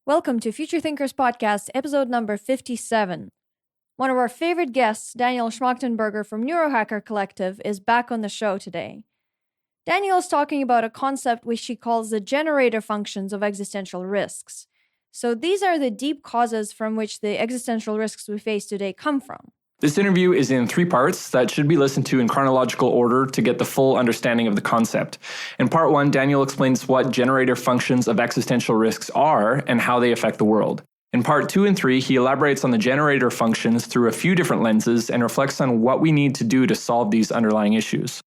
Welcome to Future Thinkers Podcast, episode number 57. One of our favorite guests, Daniel Schmachtenberger from Neurohacker Collective, is back on the show today. Daniel is talking about a concept which he calls the generator functions of existential risks. So these are the deep causes from which the existential risks we face today come from. This interview is in 3 parts that should be listened to in chronological order to get the full understanding of the concept. In part 1, Daniel explains what generator functions of existential risks are and how they affect the world. In part 2 and 3, he elaborates on the generator functions through a few different lenses and reflects on what we need to do to solve these underlying issues.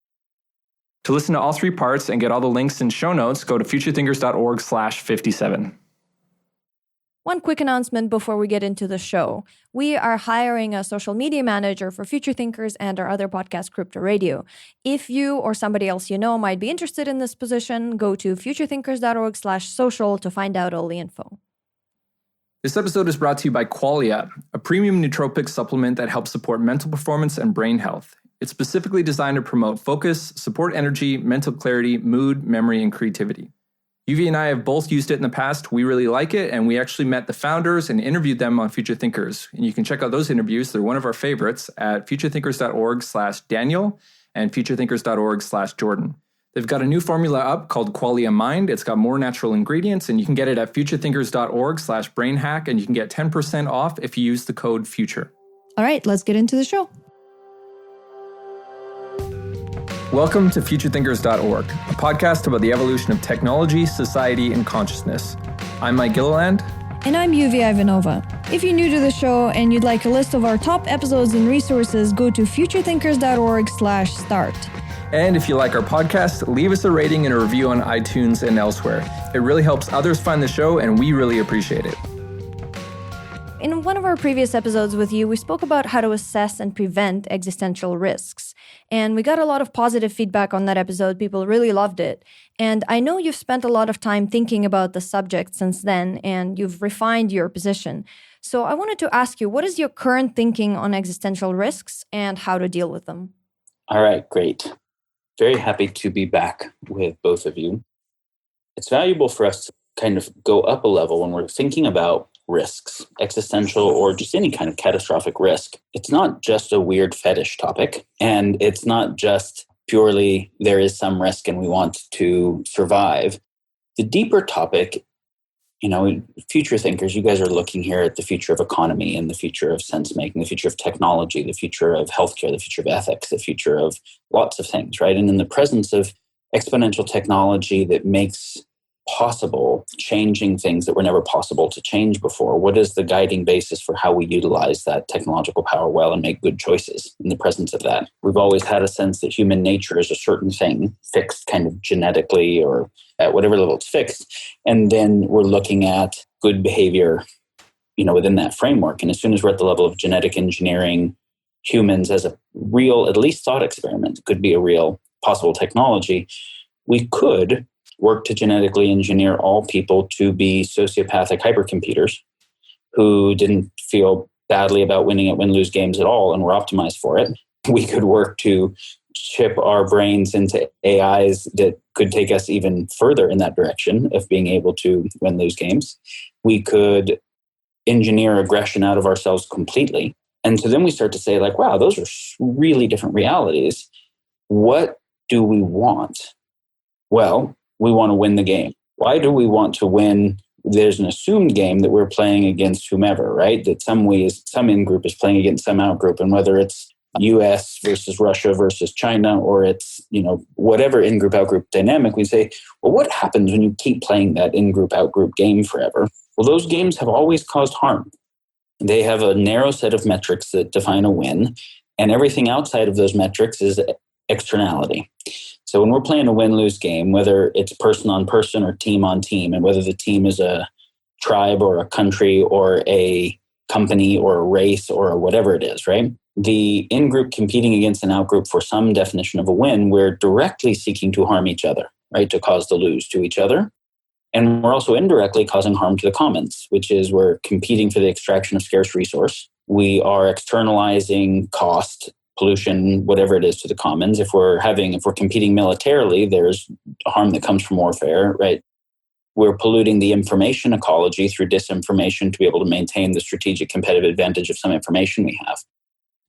To listen to all 3 parts and get all the links and show notes, go to futurethinkers.org/57. One quick announcement before we get into the show. We are hiring a social media manager for Future Thinkers and our other podcast, Crypto Radio. If you or somebody else you know might be interested in this position, go to futurethinkers.org/social to find out all the info. This episode is brought to you by Qualia, a premium nootropic supplement that helps support mental performance and brain health. It's specifically designed to promote focus, support energy, mental clarity, mood, memory, and creativity. Yuvi and I have both used it in the past. We really like it, and we actually met the founders and interviewed them on Future Thinkers. And you can check out those interviews. They're one of our favorites at futurethinkers.org/Daniel and futurethinkers.org/Jordan. They've got a new formula up called Qualia Mind. It's got more natural ingredients, and you can get it at futurethinkers.org/brainhack, and you can get 10% off if you use the code FUTURE. All right, let's get into the show. Welcome to futurethinkers.org, a podcast about the evolution of technology, society, and consciousness. I'm Mike Gilliland. And I'm Yuvi Ivanova. If you're new to the show and you'd like a list of our top episodes and resources, go to futurethinkers.org/start. And if you like our podcast, leave us a rating and a review on iTunes and elsewhere. It really helps others find the show, and we really appreciate it. In one of our previous episodes with you, we spoke about how to assess and prevent existential risks. And we got a lot of positive feedback on that episode. People really loved it. And I know you've spent a lot of time thinking about the subject since then, and you've refined your position. So I wanted to ask you, what is your current thinking on existential risks and how to deal with them? All right, great. Very happy to be back with both of you. It's valuable for us to kind of go up a level when we're thinking about risks, existential or just any kind of catastrophic risk. It's not just a weird fetish topic, and it's not just purely there is some risk and we want to survive. The deeper topic, future thinkers, you guys are looking here at the future of economy and the future of sense making, the future of technology, the future of healthcare, the future of ethics, the future of lots of things, right? And in the presence of exponential technology that makes possible changing things that were never possible to change before, what is the guiding basis for how we utilize that technological power well and make good choices in the presence of that? We've always had a sense that human nature is a certain thing, fixed kind of genetically or at whatever level it's fixed. And then we're looking at good behavior, within that framework. And as soon as we're at the level of genetic engineering humans as a real, at least thought experiment, could be a real possible technology, we could work to genetically engineer all people to be sociopathic hypercomputers who didn't feel badly about winning at win-lose games at all and were optimized for it. We could work to chip our brains into AIs that could take us even further in that direction of being able to win-lose games. We could engineer aggression out of ourselves completely. And so then we start to say, wow, those are really different realities. What do we want? Well, we want to win the game. Why do we want to win? There's an assumed game that we're playing against whomever, right? That some in-group is playing against some out-group. And whether it's US versus Russia versus China, or it's, whatever in-group, out-group dynamic, we say, well, what happens when you keep playing that in-group, out-group game forever? Well, those games have always caused harm. They have a narrow set of metrics that define a win, and everything outside of those metrics is externality. So when we're playing a win-lose game, whether it's person on person or team on team, and whether the team is a tribe or a country or a company or a race or whatever it is, right? The in-group competing against an out-group for some definition of a win, we're directly seeking to harm each other, right? To cause the lose to each other. And we're also indirectly causing harm to the commons, which is we're competing for the extraction of scarce resource. We are externalizing cost, pollution, whatever it is, to the commons. If we're competing militarily, there's harm that comes from warfare, right? we're polluting the information ecology through disinformation to be able to maintain the strategic competitive advantage of some information we have.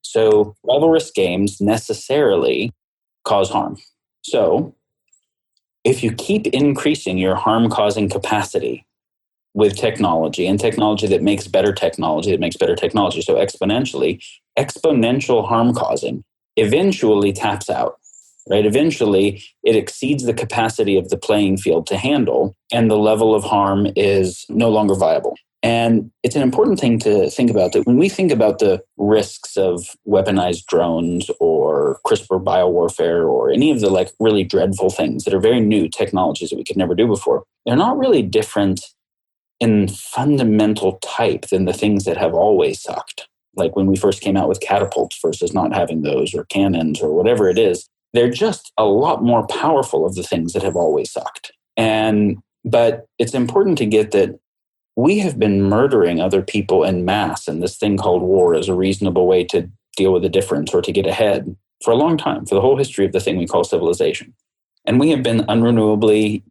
So rival risk games necessarily cause harm. So if you keep increasing your harm-causing capacity with technology, and technology that makes better technology, so exponential harm causing eventually taps out, right? Eventually, it exceeds the capacity of the playing field to handle, and the level of harm is no longer viable. And it's an important thing to think about that when we think about the risks of weaponized drones or CRISPR biowarfare or any of the like really dreadful things that are very new technologies that we could never do before, they're not really different in fundamental type than the things that have always sucked. Like when we first came out with catapults versus not having those, or cannons or whatever it is, they're just a lot more powerful of the things that have always sucked. But it's important to get that we have been murdering other people en masse, and this thing called war is a reasonable way to deal with a difference or to get ahead for a long time, for the whole history of the thing we call civilization. And we have been unrenewably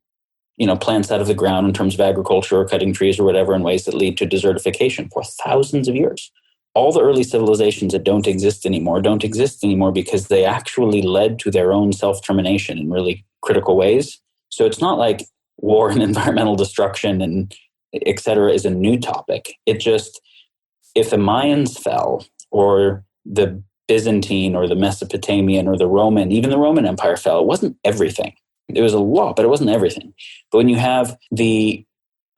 plants out of the ground in terms of agriculture or cutting trees or whatever in ways that lead to desertification for thousands of years. All the early civilizations that don't exist anymore because they actually led to their own self-termination in really critical ways. So it's not like war and environmental destruction and et cetera is a new topic. It just, if the Mayans fell or the Byzantine or the Mesopotamian or the Roman, even the Roman Empire fell, it wasn't everything. It was a lot, but it wasn't everything. But when you have the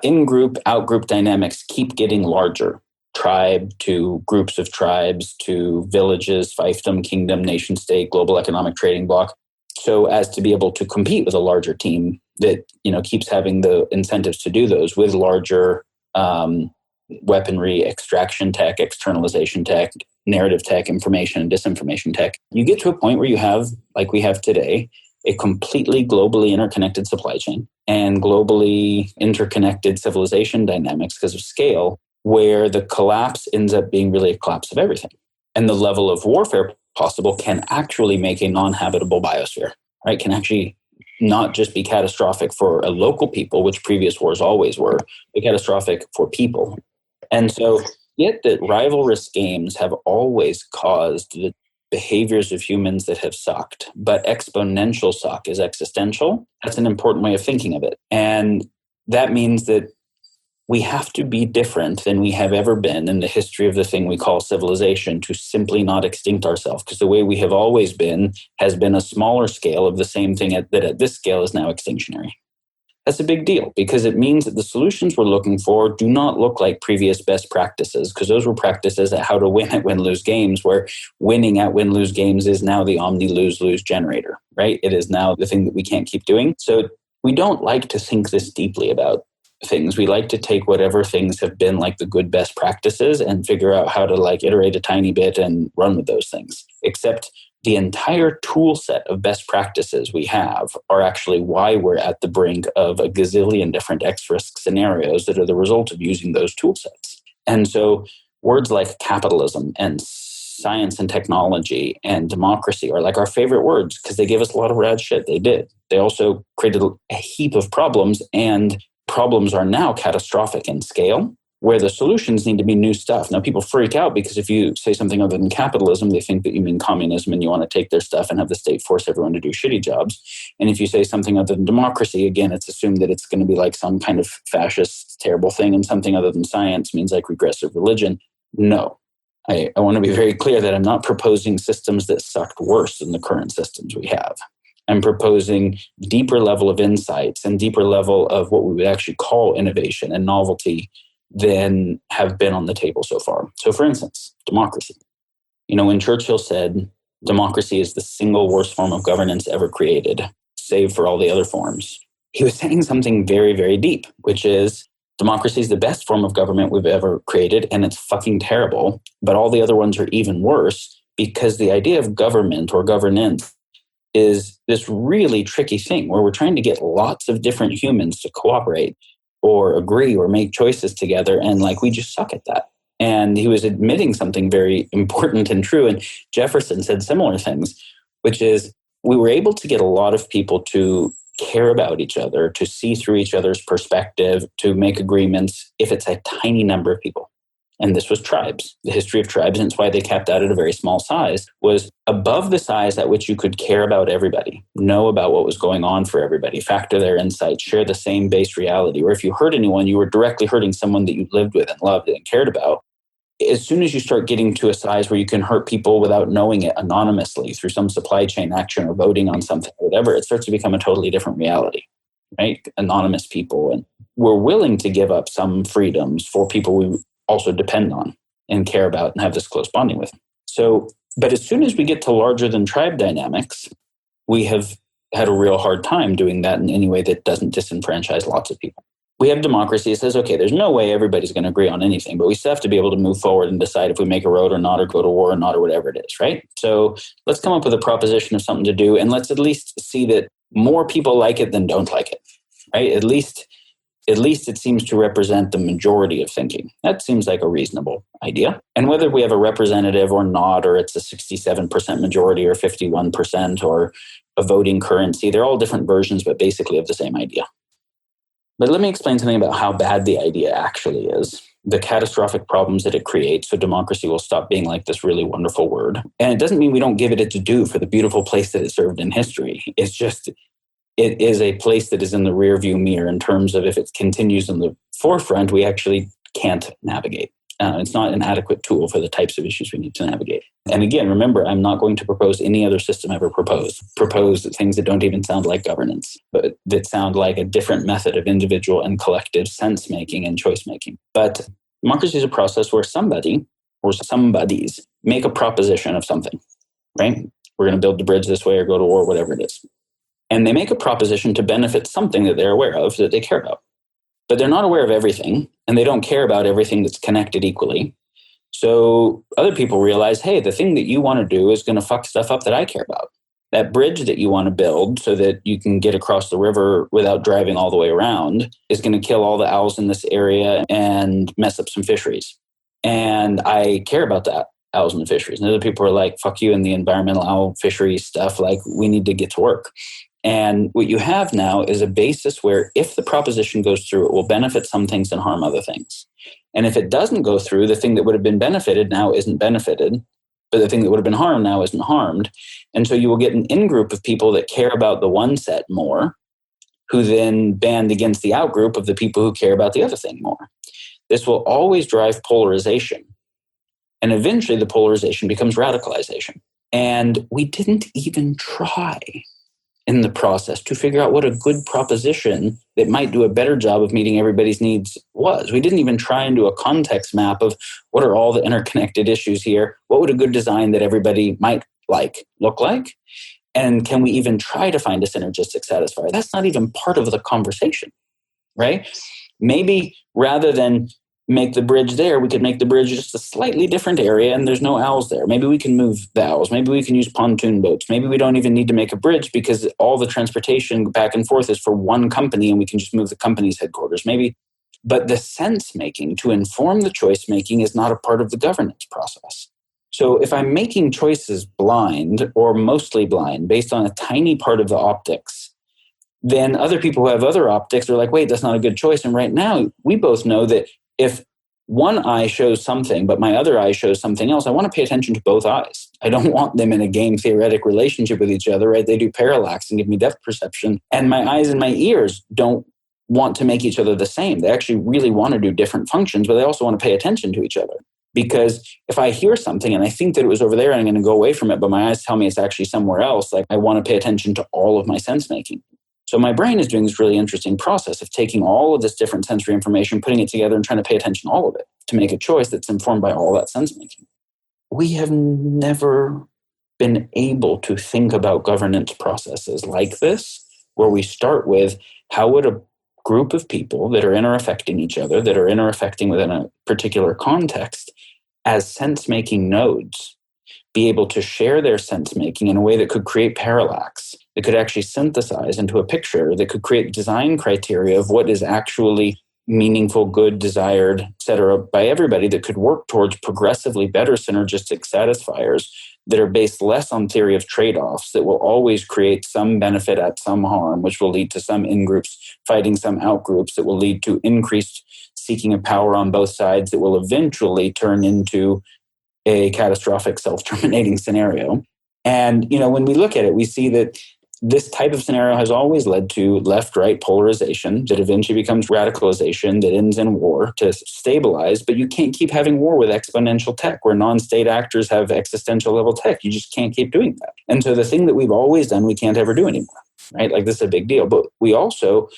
in-group, out-group dynamics keep getting larger, tribe to groups of tribes to villages, fiefdom, kingdom, nation state, global economic trading bloc, so as to be able to compete with a larger team that keeps having the incentives to do those with larger weaponry, extraction tech, externalization tech, narrative tech, information and disinformation tech, you get to a point where you have, like we have today, a completely globally interconnected supply chain and globally interconnected civilization dynamics because of scale, where the collapse ends up being really a collapse of everything. And the level of warfare possible can actually make a non-habitable biosphere, right? Can actually not just be catastrophic for a local people, which previous wars always were, but catastrophic for people. And so yet that rival risk games have always caused the behaviors of humans that have sucked, but exponential suck is existential. That's an important way of thinking of it. And that means that we have to be different than we have ever been in the history of the thing we call civilization to simply not extinct ourselves, because the way we have always been has been a smaller scale of the same thing that at this scale is now extinctionary. That's a big deal because it means that the solutions we're looking for do not look like previous best practices, because those were practices at how to win at win-lose games, where winning at win-lose games is now the omni-lose-lose generator, right? It is now the thing that we can't keep doing. So we don't like to think this deeply about things. We like to take whatever things have been like the good best practices and figure out how to like iterate a tiny bit and run with those things. Except the entire tool set of best practices we have are actually why we're at the brink of a gazillion different X-risk scenarios that are the result of using those tool sets. And so words like capitalism and science and technology and democracy are like our favorite words because they give us a lot of rad shit. They did. They also created a heap of problems, and problems are now catastrophic in scale, where the solutions need to be new stuff. Now, people freak out because if you say something other than capitalism, they think that you mean communism and you want to take their stuff and have the state force everyone to do shitty jobs. And if you say something other than democracy, again, it's assumed that it's going to be like some kind of fascist, terrible thing, and something other than science means like regressive religion. No. I want to be very clear that I'm not proposing systems that sucked worse than the current systems we have. I'm proposing deeper level of insights and deeper level of what we would actually call innovation and novelty than have been on the table so far. So for instance, democracy. When Churchill said democracy is the single worst form of governance ever created, save for all the other forms, he was saying something very, very deep, which is democracy is the best form of government we've ever created, and it's fucking terrible, but all the other ones are even worse because the idea of government or governance is this really tricky thing where we're trying to get lots of different humans to cooperate or agree or make choices together. And we just suck at that. And he was admitting something very important and true. And Jefferson said similar things, which is we were able to get a lot of people to care about each other, to see through each other's perspective, to make agreements if it's a tiny number of people. And this was tribes. The history of tribes, and it's why they kept that at a very small size, was above the size at which you could care about everybody, know about what was going on for everybody, factor their insights, share the same base reality. Or if you hurt anyone, you were directly hurting someone that you lived with and loved and cared about. As soon as you start getting to a size where you can hurt people without knowing it anonymously through some supply chain action or voting on something or whatever, it starts to become a totally different reality, right? Anonymous people. And we're willing to give up some freedoms for people we also depend on and care about and have this close bonding with. So, but as soon as we get to larger than tribe dynamics, we have had a real hard time doing that in any way that doesn't disenfranchise lots of people. We have democracy. It says, okay, there's no way everybody's going to agree on anything, but we still have to be able to move forward and decide if we make a road or not, or go to war or not, or whatever it is, right? So let's come up with a proposition of something to do, and let's at least see that more people like it than don't like it, right? At least it seems to represent the majority of thinking. That seems like a reasonable idea. And whether we have a representative or not, or it's a 67% majority or 51% or a voting currency, they're all different versions, but basically of the same idea. But let me explain something about how bad the idea actually is, the catastrophic problems that it creates, so democracy will stop being like this really wonderful word. And it doesn't mean we don't give it its due for the beautiful place that it served in history. It's just, it is a place that is in the rearview mirror in terms of if it continues in the forefront, we actually can't navigate. It's not an adequate tool for the types of issues we need to navigate. And again, remember, I'm not going to propose any other system ever proposed. Propose things that don't even sound like governance, but that sound like a different method of individual and collective sense-making and choice-making. But democracy is a process where somebody or somebodies make a proposition of something, right? We're going to build the bridge this way or go to war, whatever it is. And they make a proposition to benefit something that they're aware of, that they care about. But they're not aware of everything, and they don't care about everything that's connected equally. So other people realize, hey, the thing that you want to do is going to fuck stuff up that I care about. That bridge that you want to build so that you can get across the river without driving all the way around is going to kill all the owls in this area and mess up some fisheries. And I care about that, owls and the fisheries. And other people are like, fuck you and the environmental owl fishery stuff. Like, we need to get to work. And what you have now is a basis where if the proposition goes through, it will benefit some things and harm other things. And if it doesn't go through, the thing that would have been benefited now isn't benefited, but the thing that would have been harmed now isn't harmed. And so you will get an in-group of people that care about the one set more, who then band against the out-group of the people who care about the other thing more. This will always drive polarization. And eventually the polarization becomes radicalization. And we didn't even try in the process to figure out what a good proposition that might do a better job of meeting everybody's needs was. We didn't even try and do a context map of what are all the interconnected issues here. What would a good design that everybody might like look like? And can we even try to find a synergistic satisfier? That's not even part of the conversation, right? Maybe rather than make the bridge there, we could make the bridge just a slightly different area and there's no owls there. Maybe we can move the owls. Maybe we can use pontoon boats. Maybe we don't even need to make a bridge because all the transportation back and forth is for one company and we can just move the company's headquarters. Maybe, but the sense making to inform the choice making is not a part of the governance process. So if I'm making choices blind or mostly blind based on a tiny part of the optics, then other people who have other optics are like, wait, that's not a good choice. And right now we both know that if one eye shows something, but my other eye shows something else, I want to pay attention to both eyes. I don't want them in a game theoretic relationship with each other, right? They do parallax and give me depth perception. And my eyes and my ears don't want to make each other the same. They actually really want to do different functions, but they also want to pay attention to each other. Because if I hear something and I think that it was over there and I'm going to go away from it, but my eyes tell me it's actually somewhere else, like I want to pay attention to all of my sense making. So my brain is doing this really interesting process of taking all of this different sensory information, putting it together and trying to pay attention to all of it to make a choice that's informed by all that sense making. We have never been able to think about governance processes like this, where we start with how would a group of people that are inter-affecting each other, that are inter-affecting within a particular context, as sense-making nodes, be able to share their sense-making in a way that could create parallax, that could actually synthesize into a picture, that could create design criteria of what is actually meaningful, good, desired, et cetera, by everybody that could work towards progressively better synergistic satisfiers that are based less on theory of trade-offs, that will always create some benefit at some harm, which will lead to some in-groups fighting some out-groups, that will lead to increased seeking of power on both sides, that will eventually turn into a catastrophic self-terminating scenario. And, when we look at it, we see that this type of scenario has always led to left-right polarization that eventually becomes radicalization that ends in war to stabilize. But you can't keep having war with exponential tech, where non-state actors have existential level tech. You just can't keep doing that. And so the thing that we've always done, we can't ever do anymore, right? Like, this is a big deal. But we also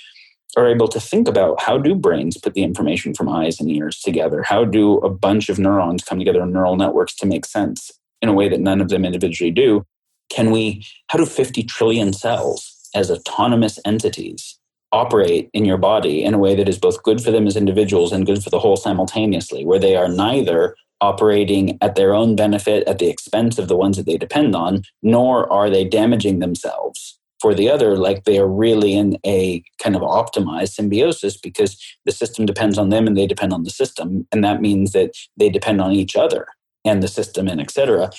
are able to think about, how do brains put the information from eyes and ears together? How do a bunch of neurons come together in neural networks to make sense in a way that none of them individually do? How do 50 trillion cells as autonomous entities operate in your body in a way that is both good for them as individuals and good for the whole simultaneously, where they are neither operating at their own benefit at the expense of the ones that they depend on, nor are they damaging themselves for the other, like they are really in a kind of optimized symbiosis, because the system depends on them and they depend on the system. And that means that they depend on each other and the system, and et cetera.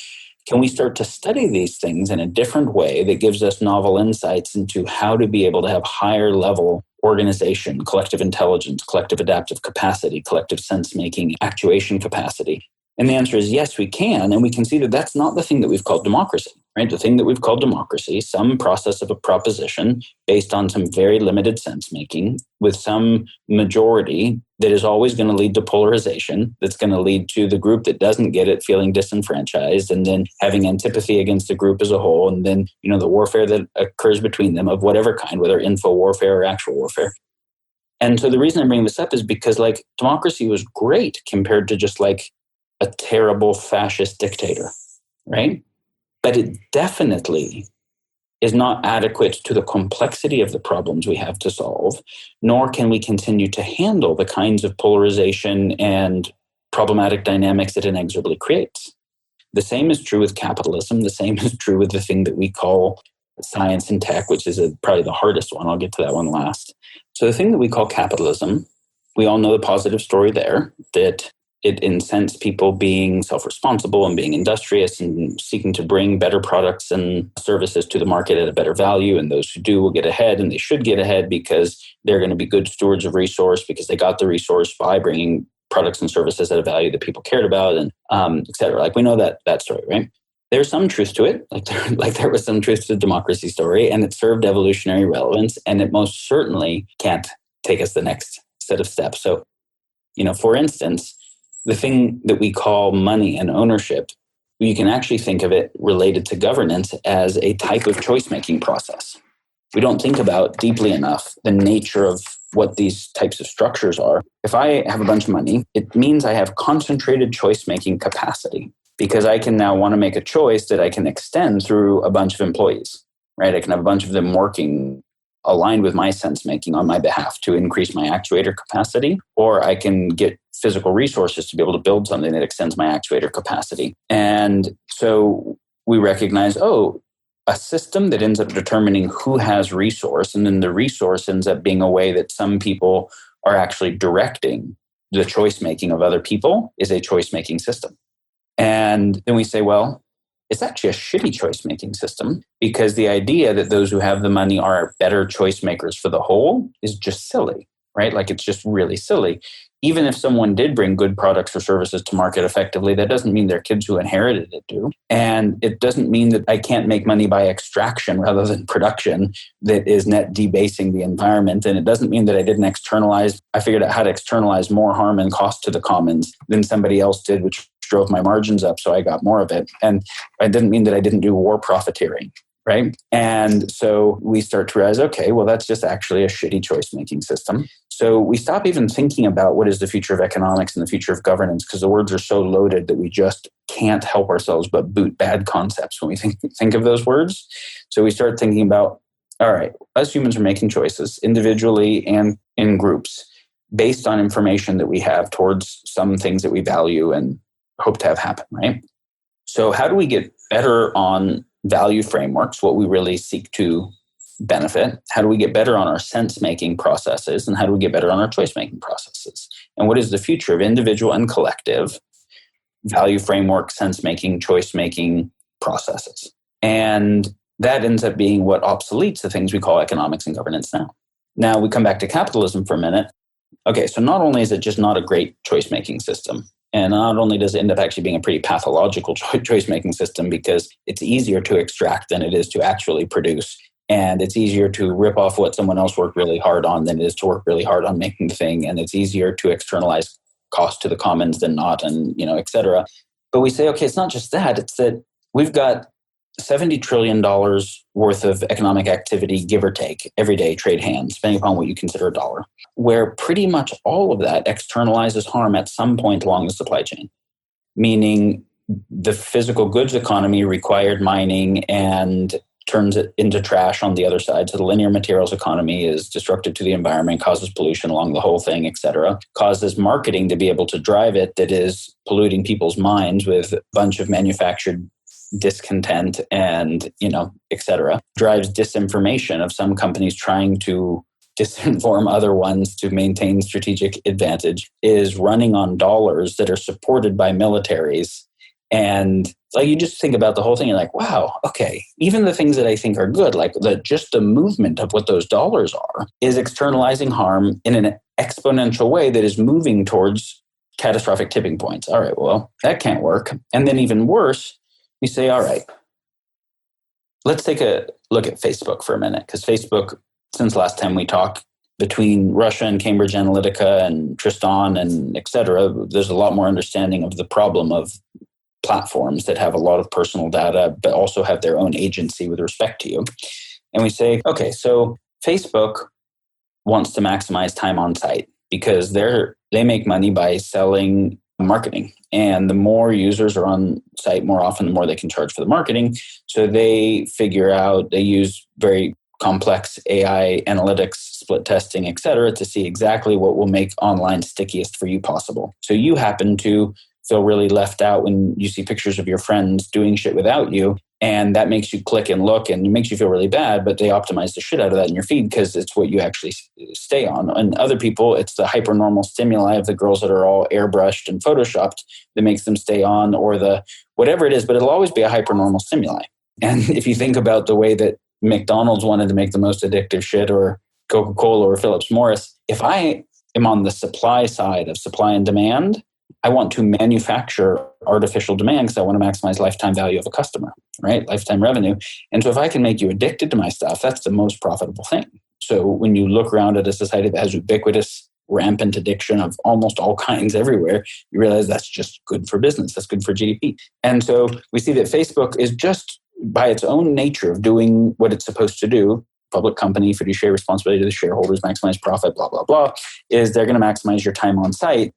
Can we start to study these things in a different way that gives us novel insights into how to be able to have higher level organization, collective intelligence, collective adaptive capacity, collective sense-making, actuation capacity? And the answer is yes, we can. And we can see that that's not the thing that we've called democracy, right? The thing that we've called democracy, some process of a proposition based on some very limited sense-making with some majority that is always going to lead to polarization, that's going to lead to the group that doesn't get it feeling disenfranchised and then having antipathy against the group as a whole. And then, the warfare that occurs between them of whatever kind, whether info warfare or actual warfare. And so the reason I bring this up is because democracy was great compared to just a terrible fascist dictator, right? But it definitely is not adequate to the complexity of the problems we have to solve, nor can we continue to handle the kinds of polarization and problematic dynamics it inexorably creates. The same is true with capitalism. The same is true with the thing that we call science and tech, which is probably the hardest one. I'll get to that one last. So the thing that we call capitalism, we all know the positive story there, that it incents people being self-responsible and being industrious and seeking to bring better products and services to the market at a better value. And those who do will get ahead, and they should get ahead because they're going to be good stewards of resource, because they got the resource by bringing products and services at a value that people cared about, and et cetera. We know that story, right? There's some truth to it. There was some truth to the democracy story, and it served evolutionary relevance, and it most certainly can't take us the next set of steps. So, for instance, the thing that we call money and ownership, you can actually think of it related to governance as a type of choice-making process. We don't think about deeply enough the nature of what these types of structures are. If I have a bunch of money, it means I have concentrated choice-making capacity, because I can now want to make a choice that I can extend through a bunch of employees, right? I can have a bunch of them working aligned with my sense-making on my behalf to increase my actuator capacity, or I can get physical resources to be able to build something that extends my actuator capacity. And so we recognize, a system that ends up determining who has resource, and then the resource ends up being a way that some people are actually directing the choice-making of other people, is a choice-making system. And then we say, well, it's actually a shitty choice-making system, because the idea that those who have the money are better choice makers for the whole is just silly, right? It's just really silly. Even if someone did bring good products or services to market effectively, that doesn't mean their kids who inherited it do. And it doesn't mean that I can't make money by extraction rather than production that is net debasing the environment. And it doesn't mean that I figured out how to externalize more harm and cost to the commons than somebody else did, which drove my margins up, so I got more of it. And it didn't mean that I didn't do war profiteering, right? And so we start to realize, okay, well, that's just actually a shitty choice-making system. So we stop even thinking about what is the future of economics and the future of governance, because the words are so loaded that we just can't help ourselves but boot bad concepts when we think of those words. So we start thinking about, all right, us humans are making choices individually and in groups based on information that we have towards some things that we value and hope to have happen, right? So how do we get better on value frameworks, what we really seek to benefit? How do we get better on our sense-making processes? And how do we get better on our choice-making processes? And what is the future of individual and collective value framework, sense-making, choice-making processes? And that ends up being what obsoletes the things we call economics and governance now. Now we come back to capitalism for a minute. Okay, so not only is it just not a great choice-making system, and not only does it end up actually being a pretty pathological choice-making system because it's easier to extract than it is to actually produce. And it's easier to rip off what someone else worked really hard on than it is to work really hard on making the thing. And it's easier to externalize cost to the commons than not, and, et cetera. But we say, okay, it's not just that. It's that we've got $70 trillion worth of economic activity, give or take, every day trade hands, depending upon what you consider a dollar, where pretty much all of that externalizes harm at some point along the supply chain. Meaning the physical goods economy required mining and turns it into trash on the other side. So the linear materials economy is destructive to the environment, causes pollution along the whole thing, et cetera. Causes marketing to be able to drive it that is polluting people's minds with a bunch of manufactured discontent and, et cetera. Drives disinformation of some companies trying to disinform other ones to maintain strategic advantage, is running on dollars that are supported by militaries. And like you just think about the whole thing, you're like, wow, okay, even the things that I think are good, like just the movement of what those dollars are, is externalizing harm in an exponential way that is moving towards catastrophic tipping points. All right, well, that can't work. And then even worse, we say, all right, let's take a look at Facebook for a minute, because Facebook, since last time we talked, between Russia and Cambridge Analytica and Tristan and et cetera, there's a lot more understanding of the problem of platforms that have a lot of personal data, but also have their own agency with respect to you. And we say, okay, so Facebook wants to maximize time on site because they make money by selling marketing. And the more users are on site more often, the more they can charge for the marketing. So they use very complex AI analytics, split testing, et cetera, to see exactly what will make online stickiest for you possible. So you happen to feel really left out when you see pictures of your friends doing shit without you. And that makes you click and look and it makes you feel really bad, but they optimize the shit out of that in your feed because it's what you actually stay on. And other people, it's the hypernormal stimuli of the girls that are all airbrushed and photoshopped that makes them stay on, or the whatever it is, but it'll always be a hypernormal stimuli. And if you think about the way that McDonald's wanted to make the most addictive shit, or Coca-Cola or Philip Morris, if I am on the supply side of supply and demand, I want to manufacture artificial demand because I want to maximize lifetime value of a customer, right? Lifetime revenue. And so if I can make you addicted to my stuff, that's the most profitable thing. So when you look around at a society that has ubiquitous, rampant addiction of almost all kinds everywhere, you realize that's just good for business. That's good for GDP. And so we see that Facebook is just by its own nature of doing what it's supposed to do, public company, fiduciary responsibility to the shareholders, maximize profit, blah, blah, blah, is they're going to maximize your time on site.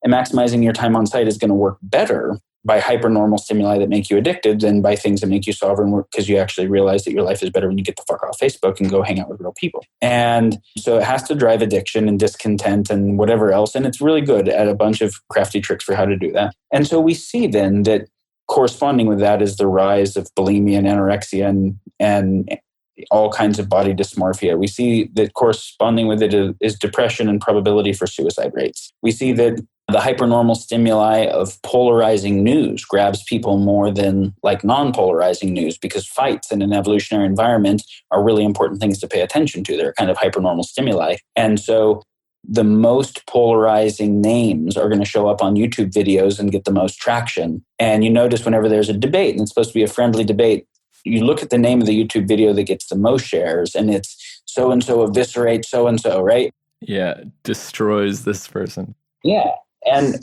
And maximizing your time on site is going to work better by hypernormal stimuli that make you addicted than by things that make you sovereign, because you actually realize that your life is better when you get the fuck off Facebook and go hang out with real people. And so it has to drive addiction and discontent and whatever else. And it's really good at a bunch of crafty tricks for how to do that. And so we see then that corresponding with that is the rise of bulimia and anorexia and all kinds of body dysmorphia. We see that corresponding with it is depression and probability for suicide rates. We see that the hypernormal stimuli of polarizing news grabs people more than like non-polarizing news, because fights in an evolutionary environment are really important things to pay attention to. They're kind of hypernormal stimuli. And so the most polarizing names are going to show up on YouTube videos and get the most traction. And you notice whenever there's a debate, and it's supposed to be a friendly debate, you look at the name of the YouTube video that gets the most shares, and it's so-and-so eviscerates so-and-so, right? Yeah, destroys this person. Yeah. And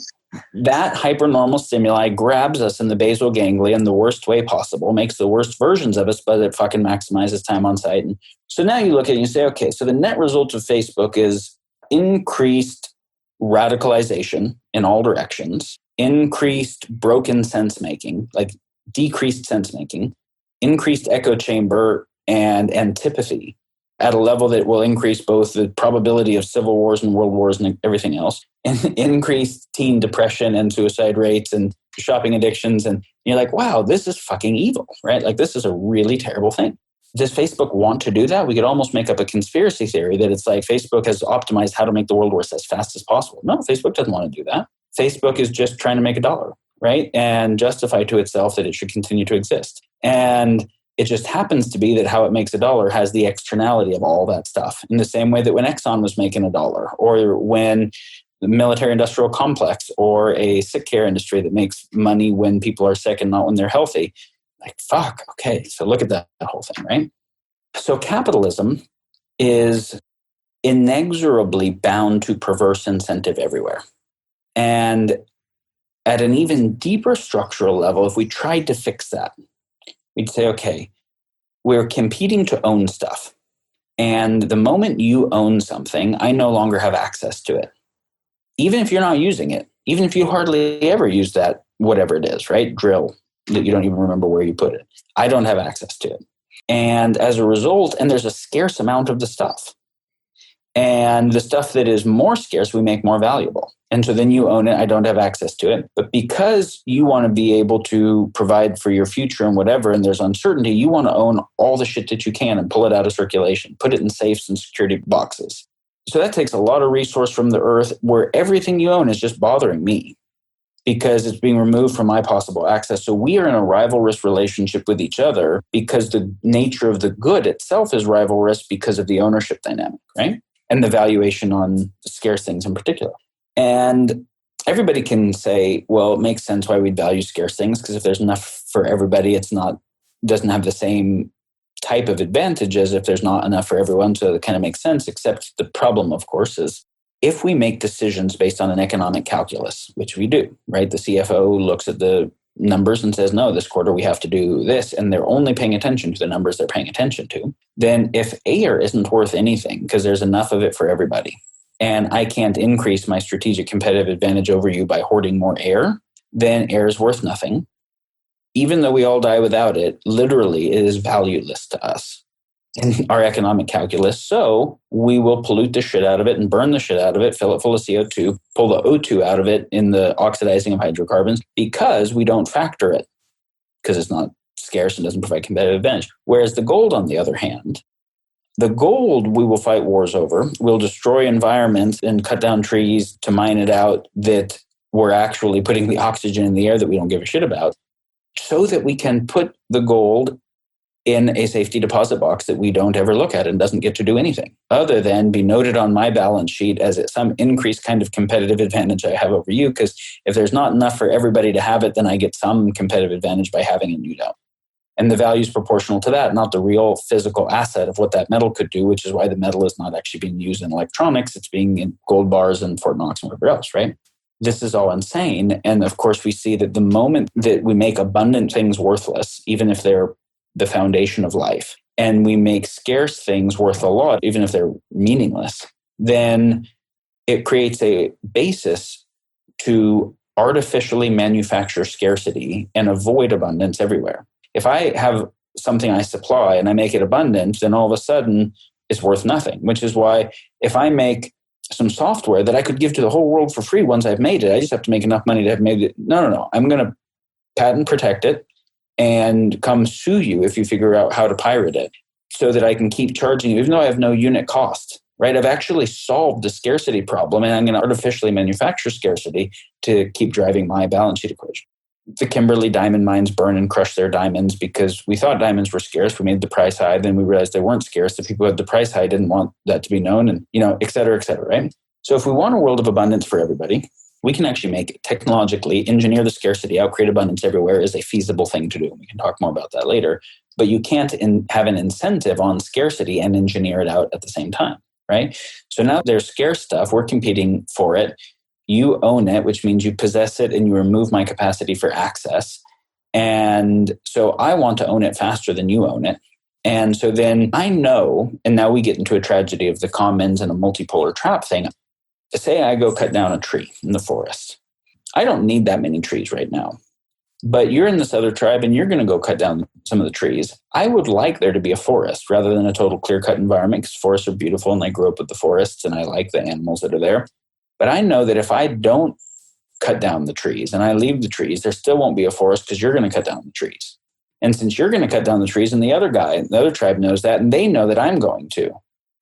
that hypernormal stimuli grabs us in the basal ganglia in the worst way possible, makes the worst versions of us, but it fucking maximizes time on site. And so now you look at it and you say, okay, so the net result of Facebook is increased radicalization in all directions, increased broken sense-making, like decreased sense-making, increased echo chamber and antipathy at a level that will increase both the probability of civil wars and world wars and everything else, and increased teen depression and suicide rates and shopping addictions. And you're like, wow, this is fucking evil, right? Like, this is a really terrible thing. Does Facebook want to do that? We could almost make up a conspiracy theory that it's like Facebook has optimized how to make the world worse as fast as possible. No, Facebook doesn't want to do that. Facebook is just trying to make $1, right? And justify to itself that it should continue to exist. And it just happens to be that how it makes $1 has the externality of all that stuff. In the same way that when Exxon was making $1, or when the military industrial complex or a sick care industry that makes money when people are sick and not when they're healthy. Like, fuck, okay, so look at that whole thing, right? So capitalism is inexorably bound to perverse incentive everywhere. And at an even deeper structural level, if we tried to fix that, we'd say, okay, we're competing to own stuff. And the moment you own something, I no longer have access to it. Even if you're not using it, even if you hardly ever use that, whatever it is, right? Drill that you don't even remember where you put it. I don't have access to it. And as a result, and there's a scarce amount of the stuff. And the stuff that is more scarce, we make more valuable. And so then you own it. I don't have access to it. But because you want to be able to provide for your future and whatever, and there's uncertainty, you want to own all the shit that you can and pull it out of circulation, put it in safes and security boxes. So that takes a lot of resource from the earth where everything you own is just bothering me because it's being removed from my possible access. So we are in a rivalrous relationship with each other because the nature of the good itself is rivalrous because of the ownership dynamic, right? And the valuation on scarce things in particular. And everybody can say, well, it makes sense why we'd value scarce things because if there's enough for everybody, doesn't have the same type of advantage as if there's not enough for everyone. So it kind of makes sense, except the problem, of course, is if we make decisions based on an economic calculus, which we do, right? The CFO looks at the numbers and says, no, this quarter we have to do this, and they're only paying attention to the numbers they're paying attention to, then if air isn't worth anything because there's enough of it for everybody, and I can't increase my strategic competitive advantage over you by hoarding more air, then air is worth nothing. Even though we all die without it, literally it is valueless to us in our economic calculus. So we will pollute the shit out of it and burn the shit out of it, fill it full of CO2, pull the O2 out of it in the oxidizing of hydrocarbons because we don't factor it because it's not scarce and doesn't provide competitive advantage. Whereas the gold, on the other hand, the gold we will fight wars over. We'll destroy environments and cut down trees to mine it out that we're actually putting the oxygen in the air that we don't give a shit about so that we can put the gold in a safety deposit box that we don't ever look at and doesn't get to do anything other than be noted on my balance sheet as some increased kind of competitive advantage I have over you. Because if there's not enough for everybody to have it, then I get some competitive advantage by having it and you don't. And the value is proportional to that, not the real physical asset of what that metal could do, which is why the metal is not actually being used in electronics. It's being in gold bars and Fort Knox and whatever else, right? This is all insane. And of course, we see that the moment that we make abundant things worthless, even if they're the foundation of life, and we make scarce things worth a lot, even if they're meaningless, then it creates a basis to artificially manufacture scarcity and avoid abundance everywhere. If I have something I supply and I make it abundant, then all of a sudden it's worth nothing, which is why if I make some software that I could give to the whole world for free once I've made it, I just have to make enough money to have made it. No. I'm going to patent protect it and come sue you if you figure out how to pirate it so that I can keep charging you, even though I have no unit cost, right? I've actually solved the scarcity problem and I'm going to artificially manufacture scarcity to keep driving my balance sheet equation. The Kimberley diamond mines burn and crush their diamonds because we thought diamonds were scarce. We made the price high. Then we realized they weren't scarce. The people who had the price high didn't want that to be known and, et cetera, right? So if we want a world of abundance for everybody, we can actually make it technologically, engineer the scarcity out, create abundance everywhere is a feasible thing to do. We can talk more about that later. But you can't have an incentive on scarcity and engineer it out at the same time, right? So now there's scarce stuff. We're competing for it. You own it, which means you possess it and you remove my capacity for access. And so I want to own it faster than you own it. And so then I know, and now we get into a tragedy of the commons and a multipolar trap thing. Say I go cut down a tree in the forest. I don't need that many trees right now. But you're in this other tribe and you're going to go cut down some of the trees. I would like there to be a forest rather than a total clear-cut environment because forests are beautiful and I grew up with the forests and I like the animals that are there. But I know that if I don't cut down the trees and I leave the trees, there still won't be a forest because you're going to cut down the trees. And since you're going to cut down the trees and the other tribe knows that, and they know that I'm going to.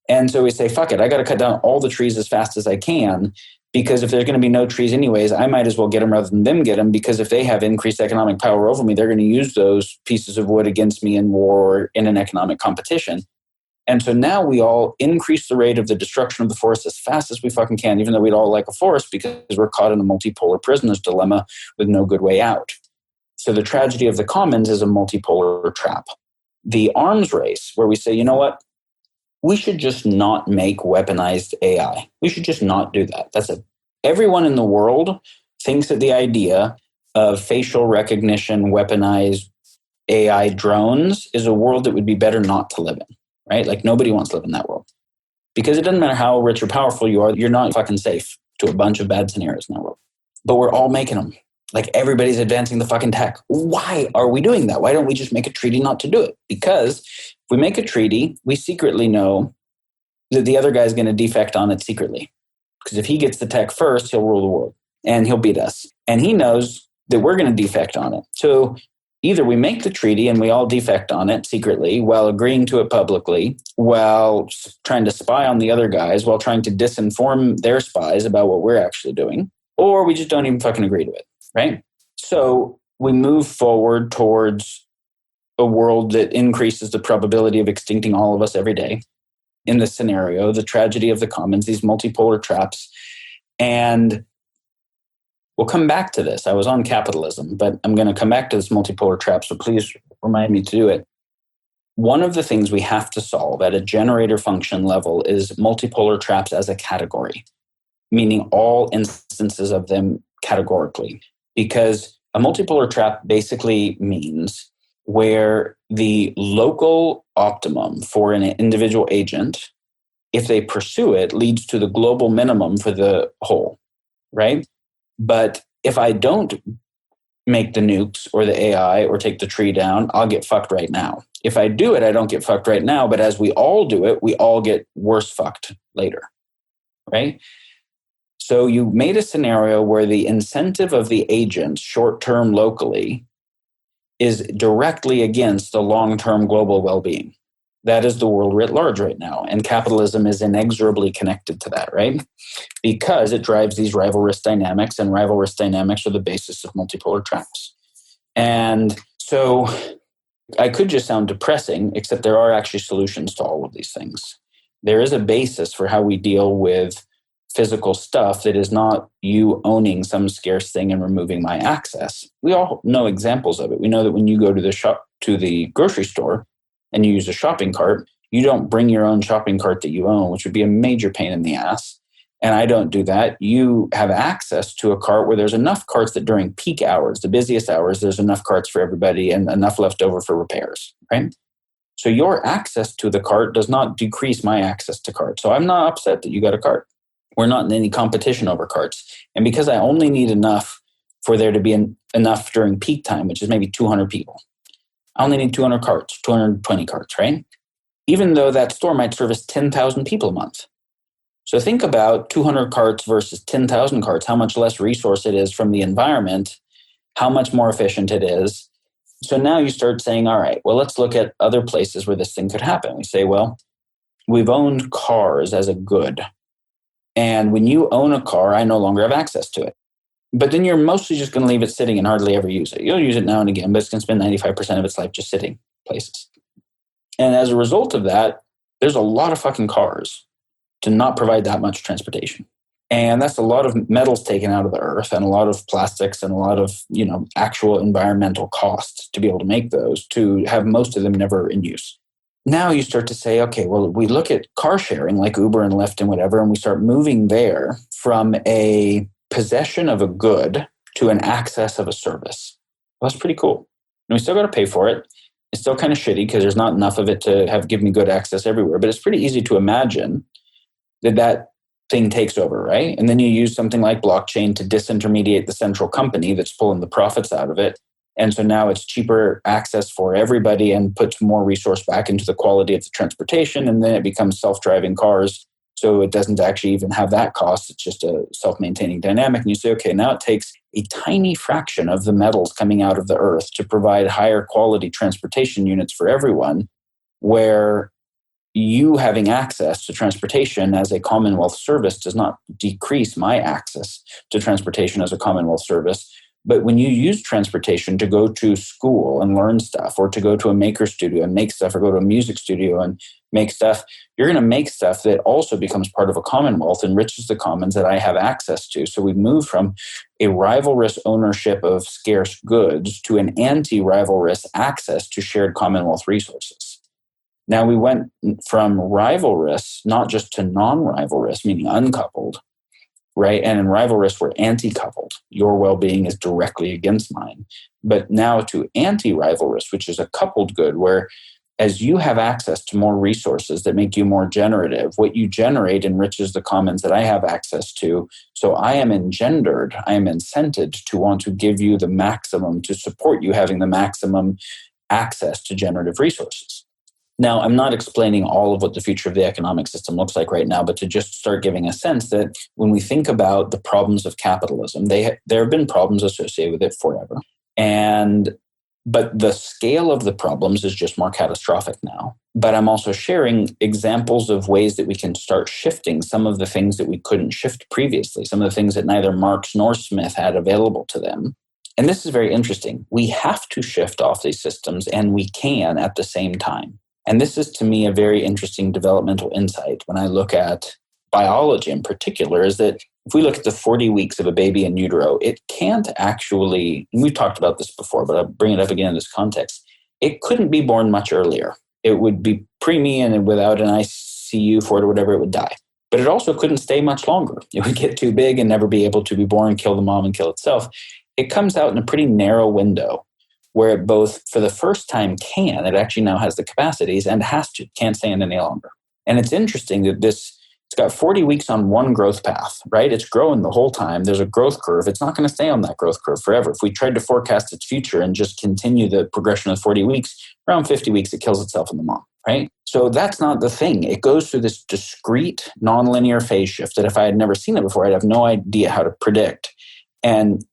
And so we say, fuck it, I got to cut down all the trees as fast as I can, because if there's going to be no trees anyways, I might as well get them rather than them get them, because if they have increased economic power over me, they're going to use those pieces of wood against me in war or in an economic competition. And so now we all increase the rate of the destruction of the forest as fast as we fucking can, even though we'd all like a forest, because we're caught in a multipolar prisoner's dilemma with no good way out. So the tragedy of the commons is a multipolar trap. The arms race, where we say, you know what? We should just not make weaponized AI. We should just not do that. That's it. Everyone in the world thinks that the idea of facial recognition, weaponized AI drones is a world that would be better not to live in, right? Like nobody wants to live in that world. Because it doesn't matter how rich or powerful you are, you're not fucking safe to a bunch of bad scenarios in that world. But we're all making them. Like everybody's advancing the fucking tech. Why are we doing that? Why don't we just make a treaty not to do it? Because if we make a treaty, we secretly know that the other guy's going to defect on it secretly. Because if he gets the tech first, he'll rule the world and he'll beat us. And he knows that we're going to defect on it. So either we make the treaty and we all defect on it secretly while agreeing to it publicly, while trying to spy on the other guys, while trying to disinform their spies about what we're actually doing, or we just don't even fucking agree to it. Right? So we move forward towards a world that increases the probability of extincting all of us every day. In this scenario, the tragedy of the commons, these multipolar traps. And we'll come back to this. I was on capitalism, but I'm going to come back to this multipolar trap, so please remind me to do it. One of the things we have to solve at a generator function level is multipolar traps as a category, meaning all instances of them categorically. Because a multipolar trap basically means where the local optimum for an individual agent, if they pursue it, leads to the global minimum for the whole, right? But if I don't make the nukes or the AI or take the tree down, I'll get fucked right now. If I do it, I don't get fucked right now. But as we all do it, we all get worse fucked later, right? So you made a scenario where the incentive of the agent short-term locally is directly against the long-term global well-being. That is the world writ large right now. And capitalism is inexorably connected to that, right? Because it drives these rival risk dynamics, and rival risk dynamics are the basis of multipolar traps. And so I could just sound depressing, except there are actually solutions to all of these things. There is a basis for how we deal with physical stuff that is not you owning some scarce thing and removing my access. We all know examples of it. We know that when you go to the grocery store and you use a shopping cart, you don't bring your own shopping cart that you own, which would be a major pain in the ass. And I don't do that. You have access to a cart where there's enough carts that during peak hours, the busiest hours, there's enough carts for everybody and enough left over for repairs, right? So your access to the cart does not decrease my access to cart. So I'm not upset that you got a cart. We're not in any competition over carts. And because I only need enough for there to be enough during peak time, which is maybe 200 people, I only need 200 carts, 220 carts, right? Even though that store might service 10,000 people a month. So think about 200 carts versus 10,000 carts, how much less resource it is from the environment, how much more efficient it is. So now you start saying, all right, well, let's look at other places where this thing could happen. We say, well, we've owned cars as a good. And when you own a car, I no longer have access to it. But then you're mostly just going to leave it sitting and hardly ever use it. You'll use it now and again, but it's going to spend 95% of its life just sitting places. And as a result of that, there's a lot of fucking cars to not provide that much transportation. And that's a lot of metals taken out of the earth and a lot of plastics and a lot of, actual environmental costs to be able to make those, to have most of them never in use. Now you start to say, okay, well, we look at car sharing like Uber and Lyft and whatever, and we start moving there from a possession of a good to an access of a service. Well, that's pretty cool. And we still got to pay for it. It's still kind of shitty because there's not enough of it to give me good access everywhere. But it's pretty easy to imagine that thing takes over, right? And then you use something like blockchain to disintermediate the central company that's pulling the profits out of it. And so now it's cheaper access for everybody and puts more resource back into the quality of the transportation. And then it becomes self-driving cars So it doesn't actually even have that cost. It's just a self-maintaining dynamic. And you say, okay, now it takes a tiny fraction of the metals coming out of the earth to provide higher quality transportation units for everyone, where you having access to transportation as a Commonwealth service does not decrease my access to transportation as a Commonwealth service. But when you use transportation to go to school and learn stuff, or to go to a maker studio and make stuff, or go to a music studio and make stuff, you're going to make stuff that also becomes part of a Commonwealth, enriches the commons that I have access to. So we've moved from a rivalrous ownership of scarce goods to an anti-rivalrous access to shared Commonwealth resources. Now we went from rivalrous, not just to non-rivalrous, meaning uncoupled, right? And in rivalrous, we're anti-coupled. Your well-being is directly against mine. But now to anti-rivalrous, which is a coupled good, where as you have access to more resources that make you more generative, what you generate enriches the commons that I have access to. So I am engendered, I am incented to want to give you the maximum, to support you having the maximum access to generative resources. Now, I'm not explaining all of what the future of the economic system looks like right now, but to just start giving a sense that when we think about the problems of capitalism, there have been problems associated with it forever. But the scale of the problems is just more catastrophic now. But I'm also sharing examples of ways that we can start shifting some of the things that we couldn't shift previously, some of the things that neither Marx nor Smith had available to them. And this is very interesting. We have to shift off these systems, and we can at the same time. And this is, to me, a very interesting developmental insight when I look at biology in particular, is that if we look at the 40 weeks of a baby in utero, it can't actually, and we've talked about this before, but I'll bring it up again in this context, it couldn't be born much earlier. It would be preemie, and without an ICU for it or whatever, it would die. But it also couldn't stay much longer. It would get too big and never be able to be born, kill the mom, and kill itself. It comes out in a pretty narrow window, where it both, for the first time, it actually now has the capacities, and can't stand any longer. And it's interesting that it's got 40 weeks on one growth path, right? It's growing the whole time. There's a growth curve. It's not going to stay on that growth curve forever. If we tried to forecast its future and just continue the progression of 40 weeks, around 50 weeks, it kills itself in the mom, right? So that's not the thing. It goes through this discrete, nonlinear phase shift that if I had never seen it before, I'd have no idea how to predict. And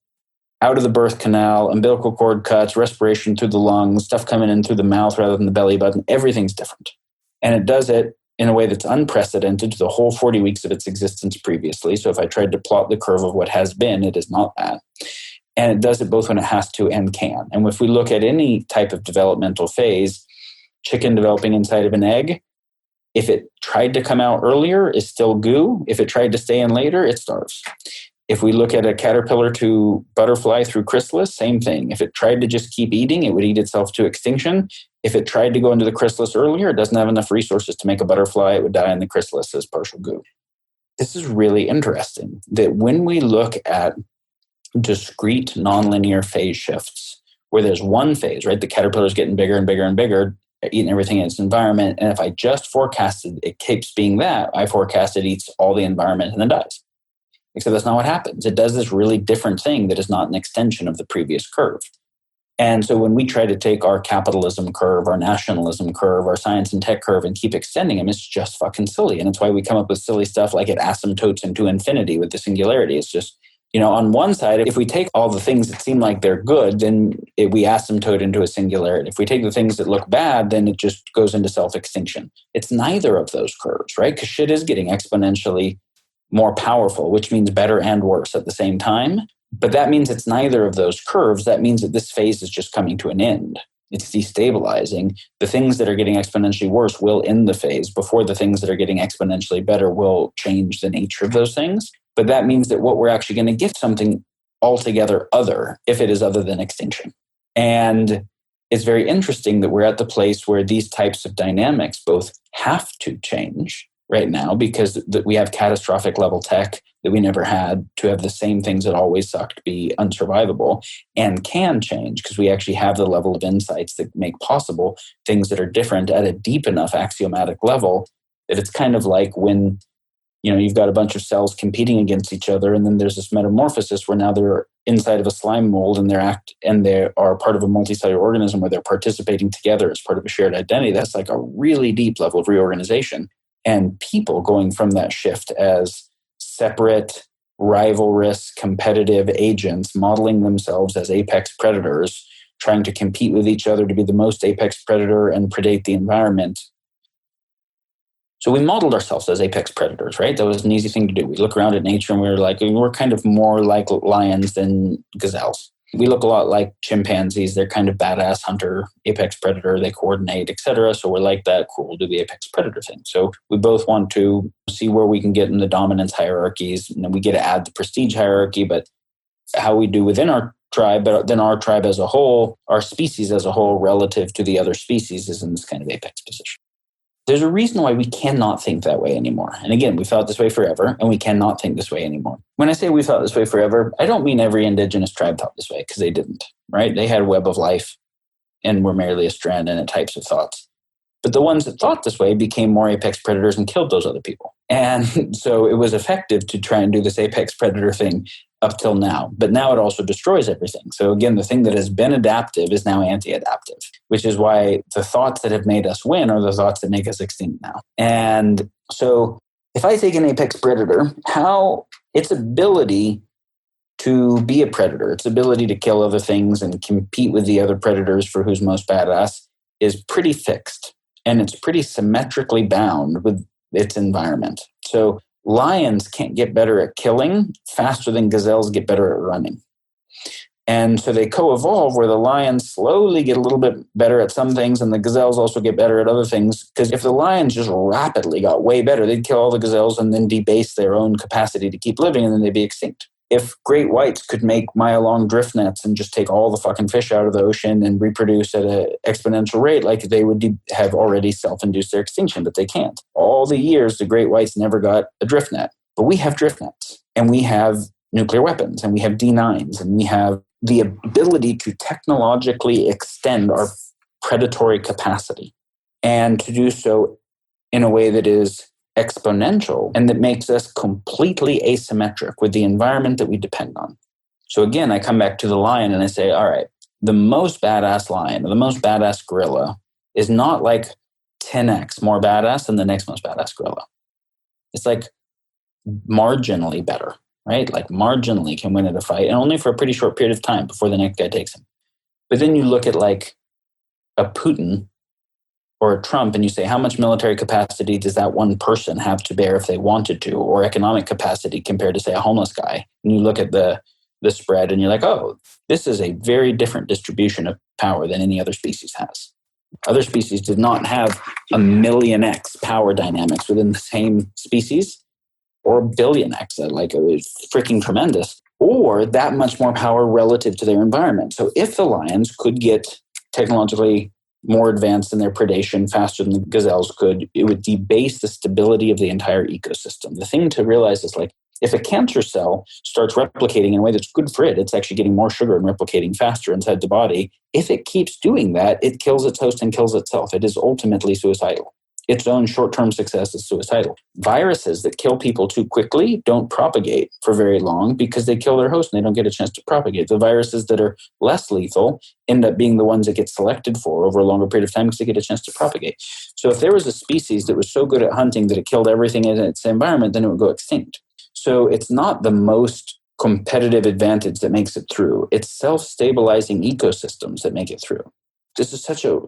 out of the birth canal, umbilical cord cuts, respiration through the lungs, stuff coming in through the mouth rather than the belly button, everything's different. And it does it in a way that's unprecedented to the whole 40 weeks of its existence previously. So if I tried to plot the curve of what has been, it is not that. And it does it both when it has to and can. And if we look at any type of developmental phase, chicken developing inside of an egg, if it tried to come out earlier, it's still goo. If it tried to stay in later, it starves. If we look at a caterpillar to butterfly through chrysalis, same thing. If it tried to just keep eating, it would eat itself to extinction. If it tried to go into the chrysalis earlier, it doesn't have enough resources to make a butterfly. It would die in the chrysalis as partial goo. This is really interesting, that when we look at discrete nonlinear phase shifts, where there's one phase, right? The caterpillar's getting bigger and bigger and bigger, eating everything in its environment. And if I just forecasted it keeps being that, I forecast it eats all the environment and then dies. Except that's not what happens. It does this really different thing that is not an extension of the previous curve. And so when we try to take our capitalism curve, our nationalism curve, our science and tech curve and keep extending them, it's just fucking silly. And it's why we come up with silly stuff like it asymptotes into infinity with the singularity. It's just, on one side, if we take all the things that seem like they're good, then we asymptote into a singularity. If we take the things that look bad, then it just goes into self-extinction. It's neither of those curves, right? Because shit is getting exponentially more powerful, which means better and worse at the same time. But that means it's neither of those curves. That means that this phase is just coming to an end. It's destabilizing. The things that are getting exponentially worse will end the phase before the things that are getting exponentially better will change the nature of those things. But that means that what we're actually going to get something altogether other, if it is other than extinction. And it's very interesting that we're at the place where these types of dynamics both have to change right now, because we have catastrophic level tech that we never had, to have the same things that always sucked be unsurvivable, and can change because we actually have the level of insights that make possible things that are different at a deep enough axiomatic level that it's kind of like when you've got a bunch of cells competing against each other, and then there's this metamorphosis where now they're inside of a slime mold and they are part of a multicellular organism where they're participating together as part of a shared identity. That's like a really deep level of reorganization. and people going from that shift as separate, rivalrous, competitive agents, modeling themselves as apex predators, trying to compete with each other to be the most apex predator and predate the environment. So we modeled ourselves as apex predators, right? That was an easy thing to do. We look around at nature and we were like, we're kind of more like lions than gazelles. We look a lot like chimpanzees. They're kind of badass hunter, apex predator. They coordinate, etc. So we're like that. Cool, we'll do the apex predator thing. So we both want to see where we can get in the dominance hierarchies. And then we get to add the prestige hierarchy, but how we do within our tribe, but then our tribe as a whole, our species as a whole relative to the other species is in this kind of apex position. There's a reason why we cannot think that way anymore. And again, we felt this way forever, and we cannot think this way anymore. When I say we felt this way forever, I don't mean every indigenous tribe thought this way, because they didn't, right? They had a web of life and were merely a strand in types of thoughts. But the ones that thought this way became more apex predators and killed those other people. And so it was effective to try and do this apex predator thing up till now. But now it also destroys everything. So again, the thing that has been adaptive is now anti-adaptive, which is why the thoughts that have made us win are the thoughts that make us extinct now. And so if I take an apex predator, how its ability to be a predator, its ability to kill other things and compete with the other predators for who's most badass is pretty fixed. And it's pretty symmetrically bound with its environment. So lions can't get better at killing faster than gazelles get better at running. And so they co-evolve where the lions slowly get a little bit better at some things and the gazelles also get better at other things. Because if the lions just rapidly got way better, they'd kill all the gazelles and then debase their own capacity to keep living, and then they'd be extinct. If great whites could make mile-long drift nets and just take all the fucking fish out of the ocean and reproduce at an exponential rate, like they would have already self-induced their extinction, but they can't. All the years, the great whites never got a drift net. But we have drift nets, and we have nuclear weapons, and we have D9s, and we have the ability to technologically extend our predatory capacity, and to do so in a way that is exponential and that makes us completely asymmetric with the environment that we depend on. So again, I come back to the lion and I say, all right, the most badass lion or the most badass gorilla is not like 10x more badass than the next most badass gorilla. It's like marginally better, right? Like marginally can win at a fight, and only for a pretty short period of time before the next guy takes him. But then you look at like a Putin or a Trump and you say, how much military capacity does that one person have to bear if they wanted to, or economic capacity compared to, say, a homeless guy? And you look at the spread and you're like, oh, this is a very different distribution of power than any other species has. Other species did not have a million X power dynamics within the same species, or a billion X, like it was freaking tremendous, or that much more power relative to their environment. So if the lions could get technologically more advanced in their predation faster than the gazelles could, it would debase the stability of the entire ecosystem. The thing to realize is, like, if a cancer cell starts replicating in a way that's good for it, it's actually getting more sugar and replicating faster inside the body. If it keeps doing that, it kills its host and kills itself. It is ultimately suicidal. Its own short-term success is suicidal. Viruses that kill people too quickly don't propagate for very long because they kill their host and they don't get a chance to propagate. The viruses that are less lethal end up being the ones that get selected for over a longer period of time because they get a chance to propagate. So if there was a species that was so good at hunting that it killed everything in its environment, then it would go extinct. So it's not the most competitive advantage that makes it through. It's self-stabilizing ecosystems that make it through. This is such a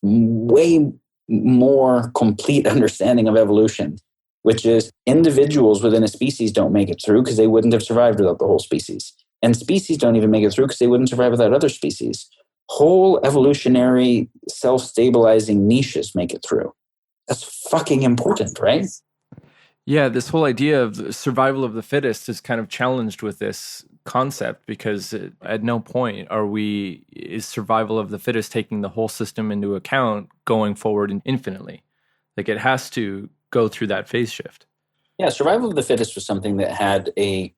way more complete understanding of evolution, which is individuals within a species don't make it through because they wouldn't have survived without the whole species. And species don't even make it through because they wouldn't survive without other species. Whole evolutionary self-stabilizing niches make it through. That's fucking important, right? Yeah, this whole idea of the survival of the fittest is kind of challenged with this concept, because at no point is survival of the fittest taking the whole system into account going forward infinitely. Like, it has to go through that phase shift. Yeah, survival of the fittest was something that had a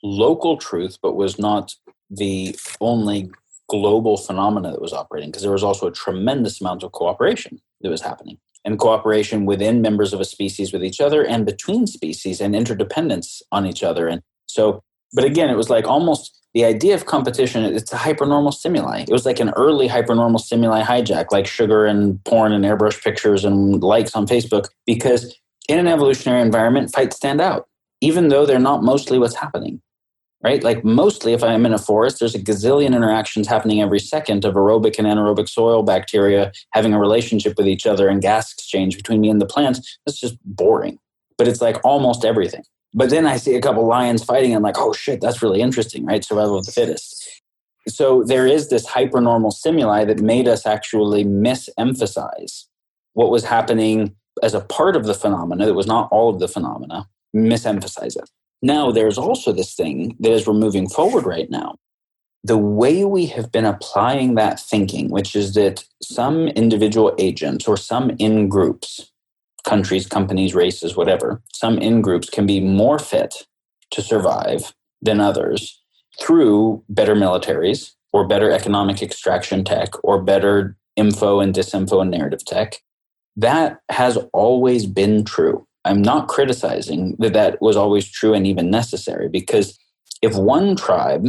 local truth, but was not the only global phenomena that was operating, because there was also a tremendous amount of cooperation that was happening. And cooperation within members of a species with each other and between species, and interdependence on each other. And so, but again, it was like almost the idea of competition, it's a hypernormal stimuli. It was like an early hypernormal stimuli hijack, like sugar and porn and airbrush pictures and likes on Facebook, because in an evolutionary environment, fights stand out, even though they're not mostly what's happening, right? Like mostly if I'm in a forest, there's a gazillion interactions happening every second of aerobic and anaerobic soil bacteria having a relationship with each other and gas exchange between me and the plants. That's just boring. But it's like almost everything. But then I see a couple lions fighting. And I'm like, oh shit, that's really interesting, right? Survival of the fittest. So there is this hypernormal stimuli that made us actually misemphasize what was happening as a part of the phenomena that was not all of the phenomena, misemphasize it. Now, there's also this thing that as we're moving forward right now, the way we have been applying that thinking, which is that some individual agents or some in-groups, countries, companies, races, whatever, some in-groups can be more fit to survive than others through better militaries or better economic extraction tech or better info and disinfo and narrative tech. That has always been true. I'm not criticizing that was always true and even necessary, because if one tribe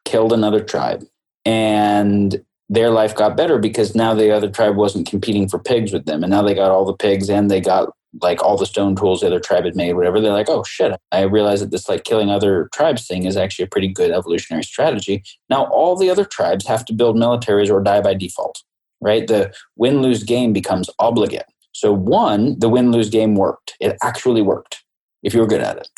killed another tribe and their life got better because now the other tribe wasn't competing for pigs with them, and now they got all the pigs and they got like all the stone tools the other tribe had made, whatever, they're like, oh shit, I realize that this like killing other tribes thing is actually a pretty good evolutionary strategy. Now all the other tribes have to build militaries or die by default, right? The win-lose game becomes obligate. So one, the win-lose game worked. It actually worked if you were good at it.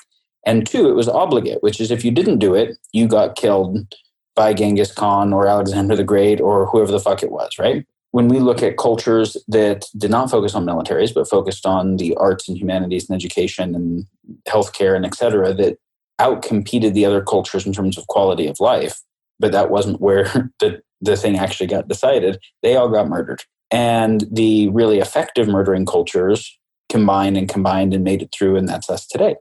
And two, it was obligate, which is if you didn't do it, you got killed by Genghis Khan or Alexander the Great or whoever the fuck it was, right? When we look at cultures that did not focus on militaries, but focused on the arts and humanities and education and healthcare and et cetera, that outcompeted the other cultures in terms of quality of life, but that wasn't where the thing actually got decided, they all got murdered. And the really effective murdering cultures combined and made it through, and that's us today.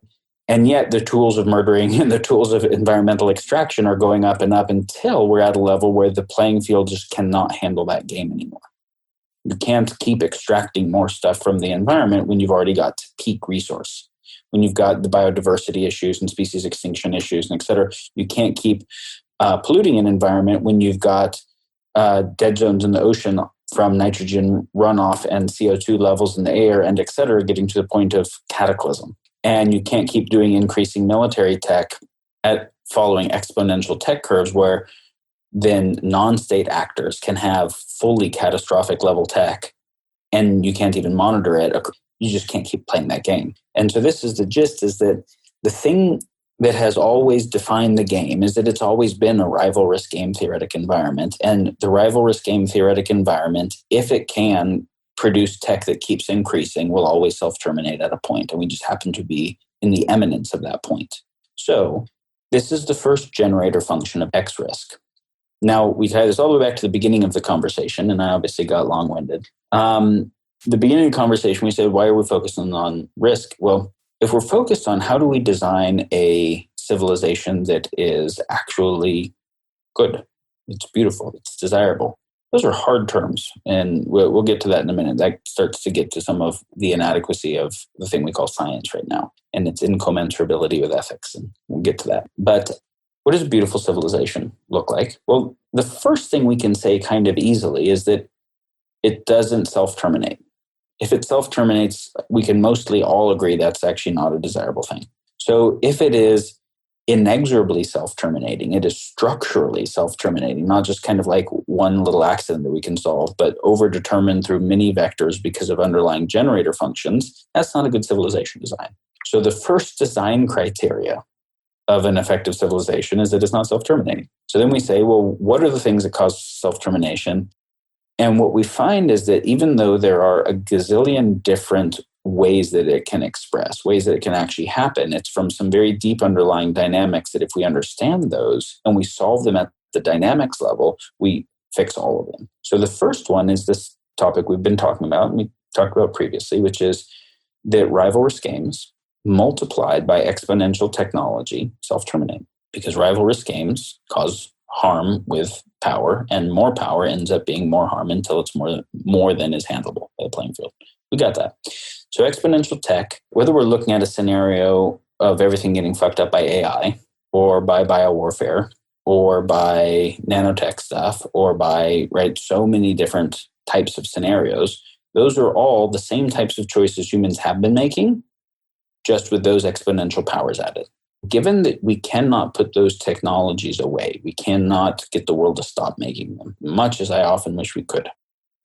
And yet the tools of murdering and the tools of environmental extraction are going up and up until we're at a level where the playing field just cannot handle that game anymore. You can't keep extracting more stuff from the environment when you've already got peak resource. When you've got the biodiversity issues and species extinction issues and et cetera, you can't keep polluting an environment when you've got dead zones in the ocean from nitrogen runoff and CO2 levels in the air and et cetera, getting to the point of cataclysm. And you can't keep doing increasing military tech at following exponential tech curves where then non-state actors can have fully catastrophic level tech and you can't even monitor it. You just can't keep playing that game. And so this is the gist, is that the thing that has always defined the game is that it's always been a rival risk game theoretic environment. And the rival risk game theoretic environment, if it can produce tech that keeps increasing, will always self-terminate at a point. And we just happen to be in the eminence of that point. So this is the first generator function of X risk. Now, we tie this all the way back to the beginning of the conversation, and I obviously got long-winded. The beginning of the conversation, we said, why are we focusing on risk? Well, if we're focused on how do we design a civilization that is actually good, it's beautiful, it's desirable, those are hard terms, and we'll get to that in a minute. That starts to get to some of the inadequacy of the thing we call science right now and its incommensurability with ethics, and we'll get to that. But what does a beautiful civilization look like? Well, the first thing we can say kind of easily is that it doesn't self-terminate. If it self-terminates, we can mostly all agree that's actually not a desirable thing. So if it is inexorably self-terminating, it is structurally self-terminating, not just kind of like one little accident that we can solve, but overdetermined through many vectors because of underlying generator functions, that's not a good civilization design. So the first design criteria of an effective civilization is that it's not self-terminating. So then we say, well, what are the things that cause self-termination? And what we find is that even though there are a gazillion different ways that it can express, ways that it can actually happen, it's from some very deep underlying dynamics that if we understand those and we solve them at the dynamics level, we fix all of them. So the first one is this topic we've been talking about, and we talked about previously, which is that rival risk games multiplied by exponential technology self-terminate, because rival risk games cause harm with power, and more power ends up being more harm until it's more than is handleable by the playing field. We got that. So exponential tech, whether we're looking at a scenario of everything getting fucked up by AI or by biowarfare or by nanotech stuff or by, right, so many different types of scenarios, Those are all the same types of choices humans have been making, just with those exponential powers added. Given that we cannot put those technologies away, we cannot get the world to stop making them, much as I often wish we could.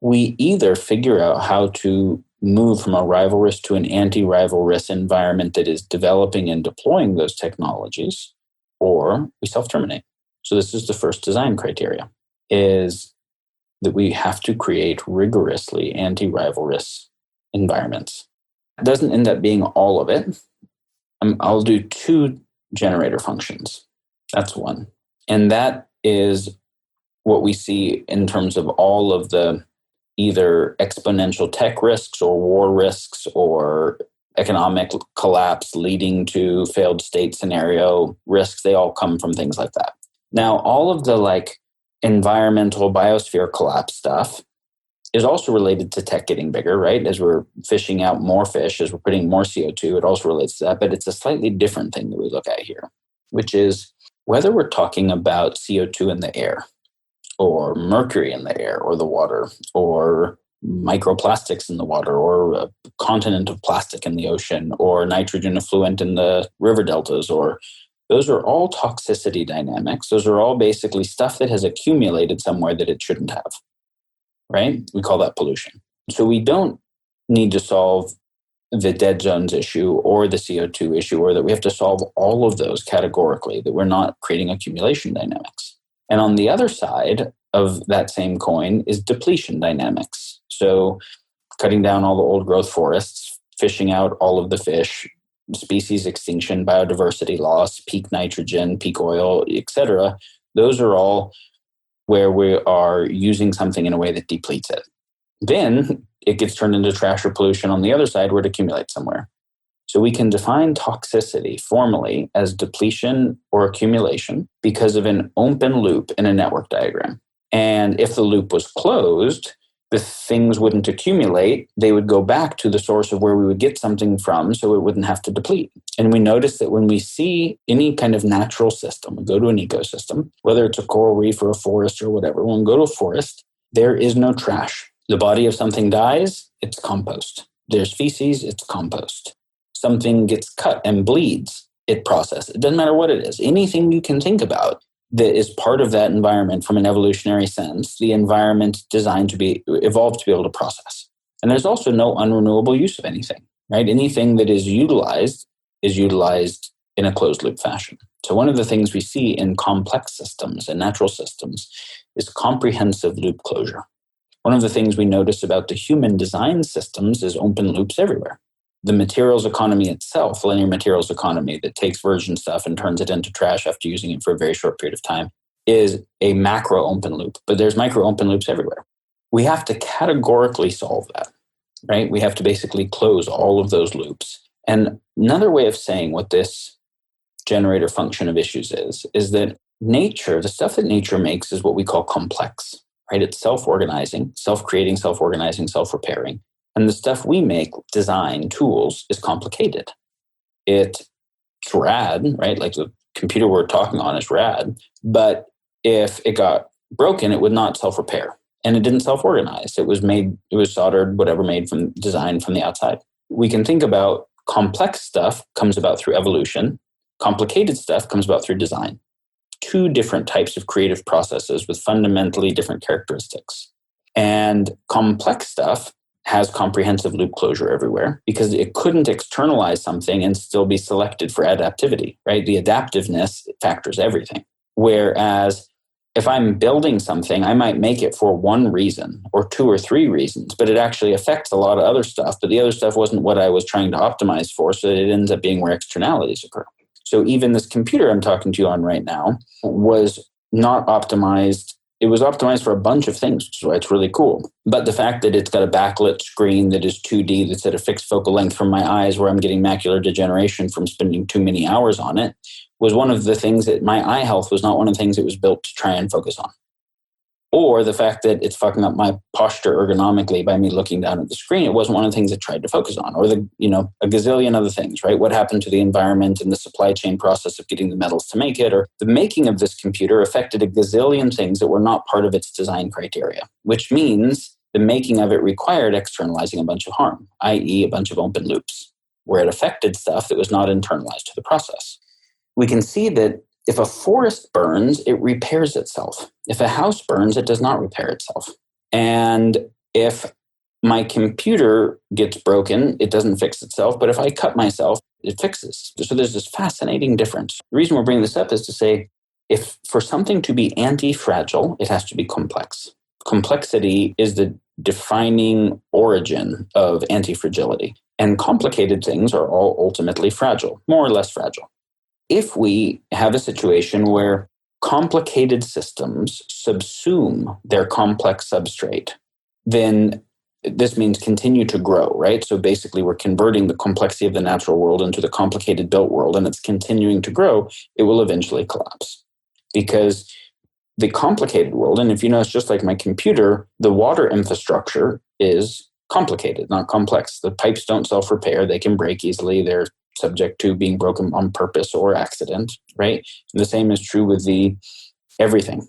We either figure out how to move from a rivalrous to an anti-rivalrous environment that is developing and deploying those technologies, or we self-terminate. So this is the first design criteria, is that we have to create rigorously anti-rivalrous environments. It doesn't end up being all of it. I'll do 2 generator functions. That's one. And that is what we see in terms of all of the either exponential tech risks or war risks or economic collapse leading to failed state scenario risks. They all come from things like that. Now, all of the environmental biosphere collapse stuff is also related to tech getting bigger, right? As we're fishing out more fish, as we're putting more CO2, it also relates to that. But it's a slightly different thing that we look at here, which is whether we're talking about CO2 in the air or mercury in the air or the water or microplastics in the water or a continent of plastic in the ocean or nitrogen effluent in the river deltas, or those are all toxicity dynamics. Those are all basically stuff that has accumulated somewhere that it shouldn't have. Right? We call that pollution. So we don't need to solve the dead zones issue or the CO2 issue, or that we have to solve all of those categorically, that we're not creating accumulation dynamics. And on the other side of that same coin is depletion dynamics. So cutting down all the old growth forests, fishing out all of the fish, species extinction, biodiversity loss, peak nitrogen, peak oil, etc. Those are all where we are using something in a way that depletes it. Then it gets turned into trash or pollution on the other side where it accumulates somewhere. So we can define toxicity formally as depletion or accumulation because of an open loop in a network diagram. And if the loop was closed, the things wouldn't accumulate. They would go back to the source of where we would get something from, so it wouldn't have to deplete. And we notice that when we see any kind of natural system, we go to an ecosystem, whether it's a coral reef or a forest or whatever, when we go to a forest, there is no trash. The body of something dies, it's compost. There's feces, it's compost. Something gets cut and bleeds, it processes. It doesn't matter what it is. Anything you can think about that is part of that environment from an evolutionary sense, the environment designed to be evolved to be able to process. And there's also no unrenewable use of anything, right? Anything that is utilized in a closed loop fashion. So one of the things we see in complex systems and natural systems is comprehensive loop closure. One of the things we notice about the human design systems is open loops everywhere. The materials economy itself, linear materials economy that takes virgin stuff and turns it into trash after using it for a very short period of time, is a macro open loop. But there's micro open loops everywhere. We have to categorically solve that, right? We have to basically close all of those loops. And another way of saying what this generator function of issues is that nature, the stuff that nature makes is what we call complex, right? It's self-organizing, self-creating, self-organizing, self-repairing. And the stuff we make, design, tools, is complicated. It's rad, right? Like the computer we're talking on is rad. But if it got broken, it would not self-repair. And it didn't self-organize. It was soldered, whatever, made from design from the outside. We can think about complex stuff comes about through evolution. Complicated stuff comes about through design. 2 different types of creative processes with fundamentally different characteristics. And complex stuff has comprehensive loop closure everywhere because it couldn't externalize something and still be selected for adaptivity, right? The adaptiveness factors everything. Whereas if I'm building something, I might make it for one reason or 2 or 3 reasons, but it actually affects a lot of other stuff. But the other stuff wasn't what I was trying to optimize for, so it ends up being where externalities occur. So even this computer I'm talking to you on right now was not optimized. It was optimized for a bunch of things, which is why it's really cool. But the fact that it's got a backlit screen that is 2D, that's at a fixed focal length from my eyes, where I'm getting macular degeneration from spending too many hours on it, was one of the things that my eye health was not one of the things it was built to try and focus on. Or the fact that it's fucking up my posture ergonomically by me looking down at the screen, it wasn't one of the things it tried to focus on. Or a gazillion other things, right? What happened to the environment and the supply chain process of getting the metals to make it, or the making of this computer affected a gazillion things that were not part of its design criteria, which means the making of it required externalizing a bunch of harm, i.e. a bunch of open loops, where it affected stuff that was not internalized to the process. We can see that if a forest burns, it repairs itself. If a house burns, it does not repair itself. And if my computer gets broken, it doesn't fix itself. But if I cut myself, it fixes. So there's this fascinating difference. The reason we're bringing this up is to say, if for something to be anti-fragile, it has to be complex. Complexity is the defining origin of anti-fragility. And complicated things are all ultimately fragile, more or less fragile. If we have a situation where complicated systems subsume their complex substrate, then this means continue to grow, right? So basically, we're converting the complexity of the natural world into the complicated built world, and it's continuing to grow. It will eventually collapse because the complicated world, and if you notice, just like my computer, the water infrastructure is complicated, not complex. The pipes don't self-repair. They can break easily. They're subject to being broken on purpose or accident, right? And the same is true with the everything,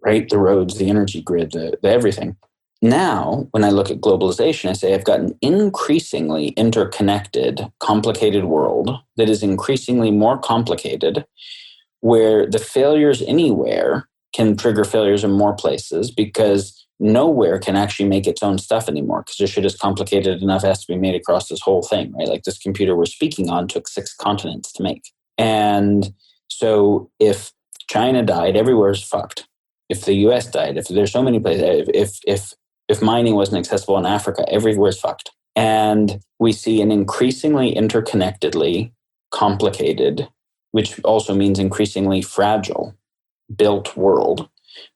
right? The roads, the energy grid, the everything. Now, when I look at globalization, I say I've got an increasingly interconnected, complicated world that is increasingly more complicated, where the failures anywhere can trigger failures in more places because nowhere can actually make its own stuff anymore because this shit is complicated enough. It has to be made across this whole thing, right? Like this computer we're speaking on took 6 continents to make. And so if China died, everywhere's fucked. If the US died, if there's so many places, if mining wasn't accessible in Africa, everywhere's fucked. And we see an increasingly interconnectedly complicated, which also means increasingly fragile, built world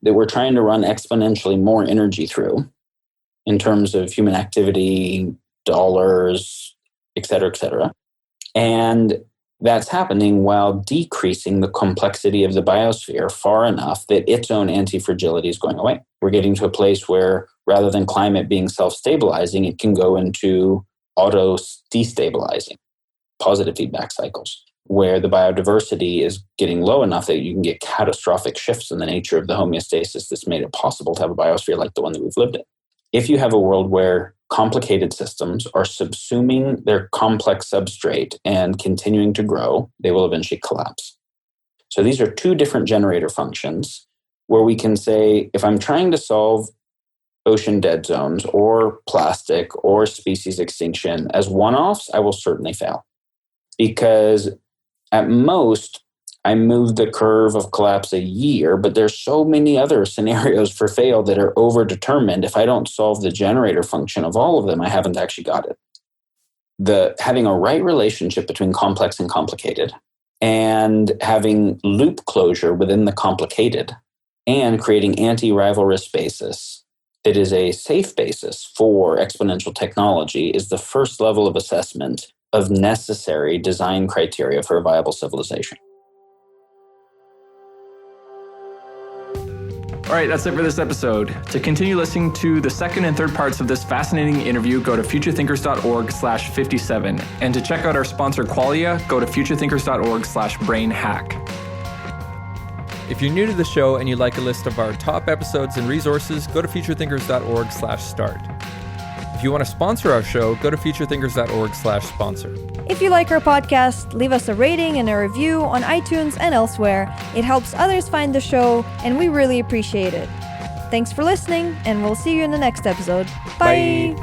that we're trying to run exponentially more energy through in terms of human activity, dollars, et cetera, et cetera. And that's happening while decreasing the complexity of the biosphere far enough that its own anti-fragility is going away. We're getting to a place where rather than climate being self-stabilizing, it can go into auto-destabilizing, positive feedback cycles, where the biodiversity is getting low enough that you can get catastrophic shifts in the nature of the homeostasis that's made it possible to have a biosphere like the one that we've lived in. If you have a world where complicated systems are subsuming their complex substrate and continuing to grow, they will eventually collapse. So these are 2 different generator functions where we can say, if I'm trying to solve ocean dead zones or plastic or species extinction as one-offs, I will certainly fail. Because at most, I move the curve of collapse a year, but there's so many other scenarios for fail that are overdetermined. If I don't solve the generator function of all of them, I haven't actually got it. Having a right relationship between complex and complicated, and having loop closure within the complicated, and creating anti-rivalrous basis that is a safe basis for exponential technology is the first level of assessment of necessary design criteria for a viable civilization. All right, that's it for this episode. To continue listening to the second and third parts of this fascinating interview, go to futurethinkers.org/57. And to check out our sponsor Qualia, go to futurethinkers.org/brainhack. If you're new to the show and you'd like a list of our top episodes and resources, go to futurethinkers.org/start. If you want to sponsor our show, go to futurethinkers.org/sponsor. If you like our podcast, leave us a rating and a review on iTunes and elsewhere. It helps others find the show, and we really appreciate it. Thanks for listening, and we'll see you in the next episode. Bye.